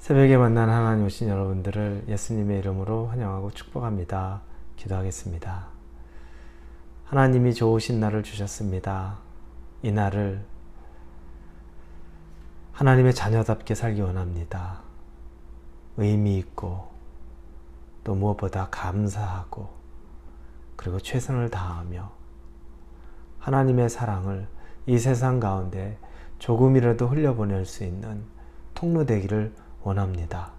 새벽에 만난 하나님 오신 여러분들을 예수님의 이름으로 환영하고 축복합니다. 기도하겠습니다. 하나님이 좋으신 날을 주셨습니다. 이 날을 하나님의 자녀답게 살기 원합니다. 의미 있고 또 무엇보다 감사하고 그리고 최선을 다하며 하나님의 사랑을 이 세상 가운데 조금이라도 흘려보낼 수 있는 통로 되기를 원합니다.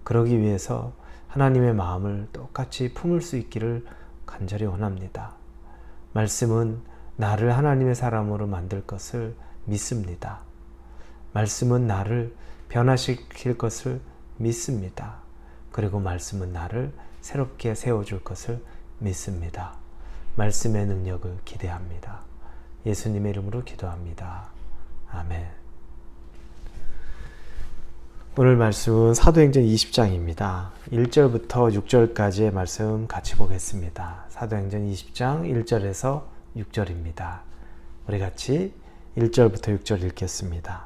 그러기 위해서 하나님의 마음을 똑같이 품을 수 있기를 간절히 원합니다. 말씀은 나를 하나님의 사람으로 만들 것을 믿습니다. 말씀은 나를 변화시킬 것을 믿습니다. 그리고 말씀은 나를 새롭게 세워줄 것을 믿습니다. 말씀의 능력을 기대합니다. 예수님의 이름으로 기도합니다. 아멘. 오늘 말씀은 사도행전 20장입니다. 1절부터 6절까지의 말씀 같이 보겠습니다. 사도행전 20장 1절에서 6절입니다. 우리 같이 1절부터 6절 읽겠습니다.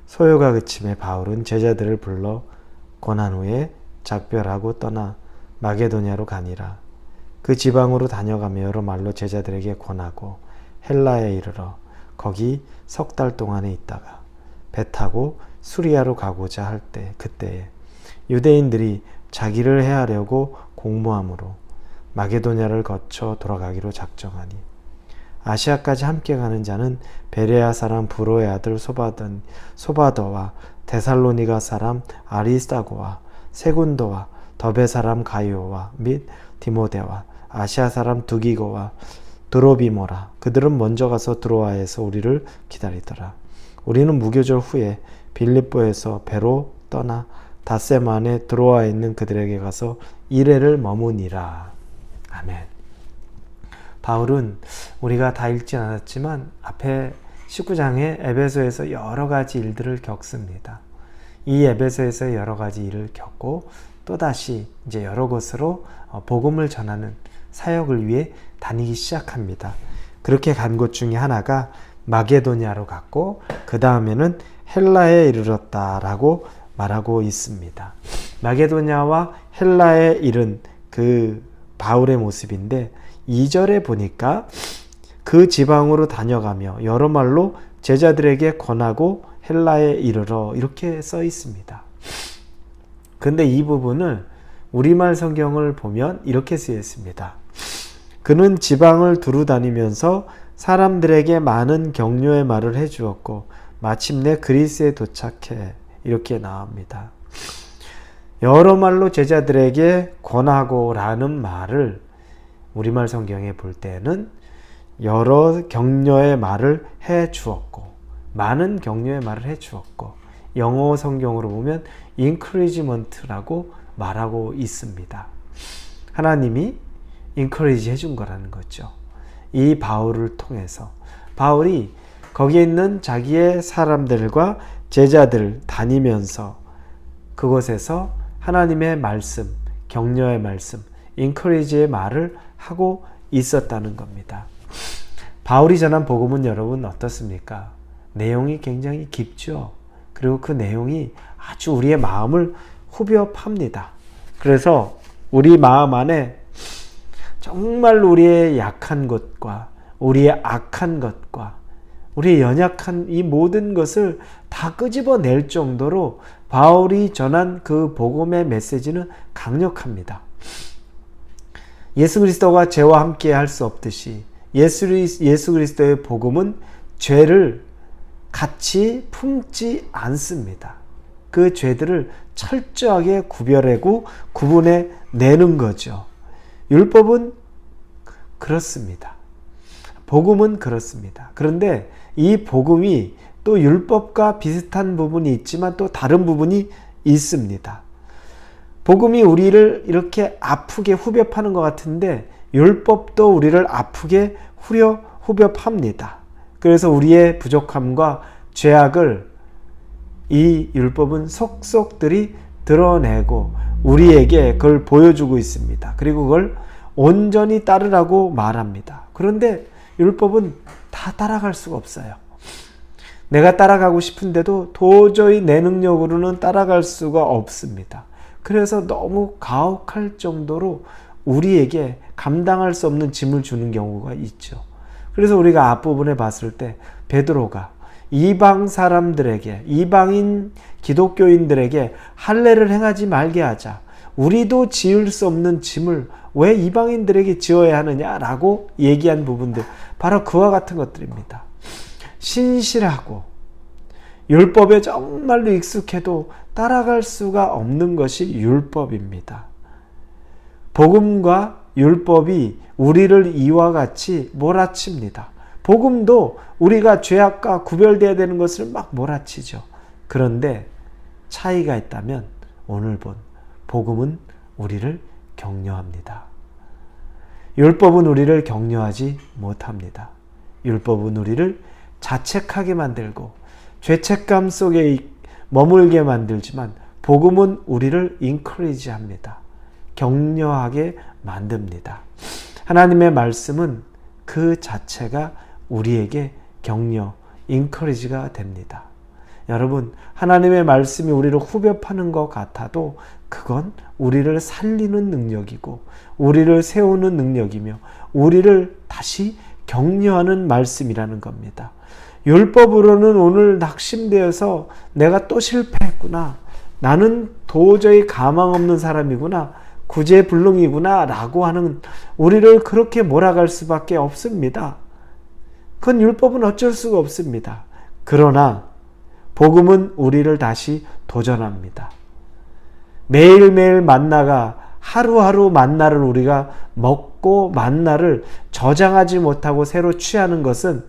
소요가 그침에 바울은 제자들을 불러 권한 후에 작별하고 떠나 마게도냐로 가니라. 그 지방으로 다녀가며 여러 말로 제자들에게 권하고 헬라에 이르러 거기 석 달 동안에 있다가 배 타고 수리아로 가고자 할 때 그때에 유대인들이 자기를 해하려고 공모함으로 마게도냐를 거쳐 돌아가기로 작정하니 아시아까지 함께 가는 자는 베레아 사람 브로의 아들 소바더와 데살로니가 사람 아리스다고와 세군도와 더베 사람 가이오와 및 디모데와 아시아 사람 두기고와 드로비모라. 그들은 먼저 가서 드로아에서 우리를 기다리더라. 우리는 무교절 후에 빌립보에서 배로 떠나 닷새만에 드로아에 있는 그들에게 가서 이레를 머무니라. 아멘. 바울은 우리가 다 읽지 않았지만 앞에 19장에 에베소에서 여러 가지 일들을 겪습니다. 이 에베소에서 여러 가지 일을 겪고 또다시 이제 여러 곳으로 복음을 전하는 사역을 위해 다니기 시작합니다. 그렇게 간 곳 중에 하나가 마게도냐로 갔고 그 다음에는 헬라에 이르렀다라고 말하고 있습니다. 마게도냐와 헬라에 이른 그 바울의 모습인데 2절에 보니까 그 지방으로 다녀가며 여러 말로 제자들에게 권하고 헬라에 이르러 이렇게 써 있습니다. 근데 이 부분을 우리말 성경을 보면 이렇게 쓰여 있습니다. 그는 지방을 두루 다니면서 사람들에게 많은 격려의 말을 해주었고 마침내 그리스에 도착해 이렇게 나옵니다. 여러 말로 제자들에게 권하고 라는 말을 우리말 성경에 볼 때는 여러 격려의 말을 해주었고 많은 격려의 말을 해주었고 영어 성경으로 보면 encouragement라고 말하고 있습니다. 하나님이 encourage 해준 거라는 거죠. 이 바울을 통해서 바울이 거기에 있는 자기의 사람들과 제자들 다니면서 그곳에서 하나님의 말씀, 격려의 말씀, encourage의 말을 하고 있었다는 겁니다. 바울이 전한 복음은 여러분 어떻습니까? 내용이 굉장히 깊죠. 그리고 그 내용이 아주 우리의 마음을 후벼 팝니다. 그래서 우리 마음 안에 정말 우리의 약한 것과 우리의 악한 것과 우리의 연약한 이 모든 것을 다 끄집어낼 정도로 바울이 전한 그 복음의 메시지는 강력합니다. 예수 그리스도가 죄와 함께 할 수 없듯이 예수 그리스도의 복음은 죄를 같이 품지 않습니다. 그 죄들을 철저하게 구별하고 구분해 내는 거죠. 율법은 그렇습니다. 복음은 그렇습니다. 그런데 이 복음이 또 율법과 비슷한 부분이 있지만 또 다른 부분이 있습니다. 복음이 우리를 이렇게 아프게 후벼 파는 것 같은데 율법도 우리를 아프게 후벼 팝니다. 그래서 우리의 부족함과 죄악을 이 율법은 속속들이 드러내고 우리에게 그걸 보여주고 있습니다. 그리고 그걸 온전히 따르라고 말합니다. 그런데 율법은 다 따라갈 수가 없어요. 내가 따라가고 싶은데도 도저히 내 능력으로는 따라갈 수가 없습니다. 그래서 너무 가혹할 정도로 우리에게 감당할 수 없는 짐을 주는 경우가 있죠. 그래서 우리가 앞부분에 봤을 때 베드로가 이방 사람들에게, 이방인 기독교인들에게 할례를 행하지 말게 하자. 우리도 지을 수 없는 짐을 왜 이방인들에게 지어야 하느냐라고 얘기한 부분들, 바로 그와 같은 것들입니다. 신실하고 율법에 정말로 익숙해도 따라갈 수가 없는 것이 율법입니다. 복음과 율법이 우리를 이와 같이 몰아칩니다. 복음도 우리가 죄악과 구별되어야 되는 것을 막 몰아치죠. 그런데 차이가 있다면 오늘 본 복음은 우리를 격려합니다. 율법은 우리를 격려하지 못합니다. 율법은 우리를 자책하게 만들고 죄책감 속에 머물게 만들지만 복음은 우리를 인커리지합니다. 격려하게 만듭니다. 하나님의 말씀은 그 자체가 우리에게 격려, 인커리지가 됩니다. 여러분, 하나님의 말씀이 우리를 후벼 파는 것 같아도 그건 우리를 살리는 능력이고 우리를 세우는 능력이며 우리를 다시 격려하는 말씀이라는 겁니다. 율법으로는 오늘 낙심되어서 내가 또 실패했구나, 나는 도저히 가망 없는 사람이구나, 구제불능이구나 라고 하는 우리를 그렇게 몰아갈 수밖에 없습니다. 그건 율법은 어쩔 수가 없습니다. 그러나 복음은 우리를 다시 도전합니다. 매일매일 만나가 하루하루 만나를 우리가 먹고 만나를 저장하지 못하고 새로 취하는 것은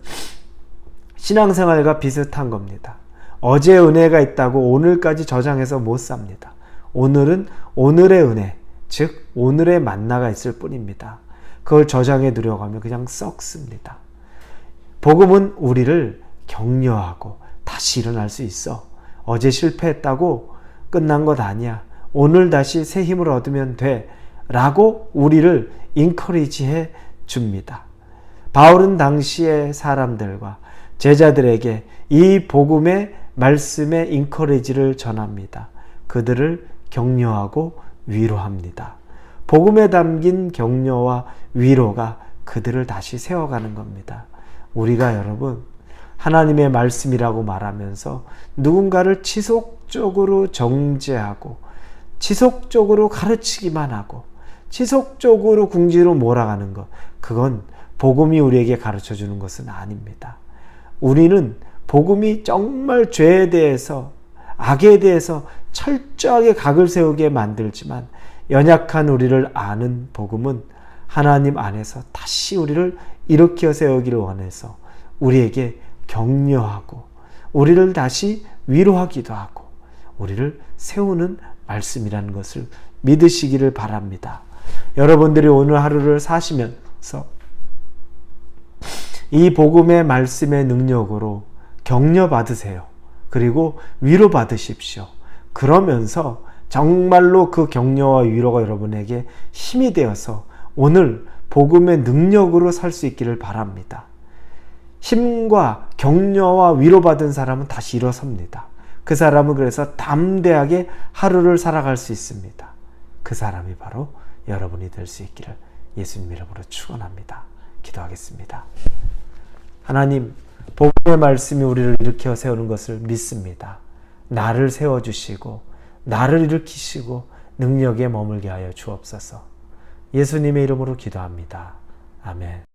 신앙생활과 비슷한 겁니다. 어제 은혜가 있다고 오늘까지 저장해서 못 삽니다. 오늘은 오늘의 은혜, 즉 오늘의 만나가 있을 뿐입니다. 그걸 저장해 두려고 하면 그냥 썩습니다. 복음은 우리를 격려하고 다시 일어날 수 있어. 어제 실패했다고 끝난 것 아니야. 오늘 다시 새 힘을 얻으면 돼. 라고 우리를 인커리지해 줍니다. 바울은 당시의 사람들과 제자들에게 이 복음의 말씀의 인커리지를 전합니다. 그들을 격려하고 위로합니다. 복음에 담긴 격려와 위로가 그들을 다시 세워가는 겁니다. 우리가 여러분 하나님의 말씀이라고 말하면서 누군가를 지속적으로 정죄하고 지속적으로 가르치기만 하고 지속적으로 궁지로 몰아가는 것, 그건 복음이 우리에게 가르쳐주는 것은 아닙니다. 우리는 복음이 정말 죄에 대해서, 악에 대해서 철저하게 각을 세우게 만들지만 연약한 우리를 아는 복음은 하나님 안에서 다시 우리를 일으켜 세우기를 원해서 우리에게 격려하고 우리를 다시 위로하기도 하고 우리를 세우는 말씀이라는 것을 믿으시기를 바랍니다. 여러분들이 오늘 하루를 사시면서 이 복음의 말씀의 능력으로 격려받으세요. 그리고 위로받으십시오. 그러면서 정말로 그 격려와 위로가 여러분에게 힘이 되어서 오늘 복음의 능력으로 살 수 있기를 바랍니다. 힘과 격려와 위로받은 사람은 다시 일어섭니다. 그 사람은 그래서 담대하게 하루를 살아갈 수 있습니다. 그 사람이 바로 여러분이 될 수 있기를 예수님 이름으로 축원합니다. 기도하겠습니다. 하나님, 복음의 말씀이 우리를 일으켜 세우는 것을 믿습니다. 나를 세워주시고 나를 일으키시고 능력에 머물게 하여 주옵소서. 예수님의 이름으로 기도합니다. 아멘.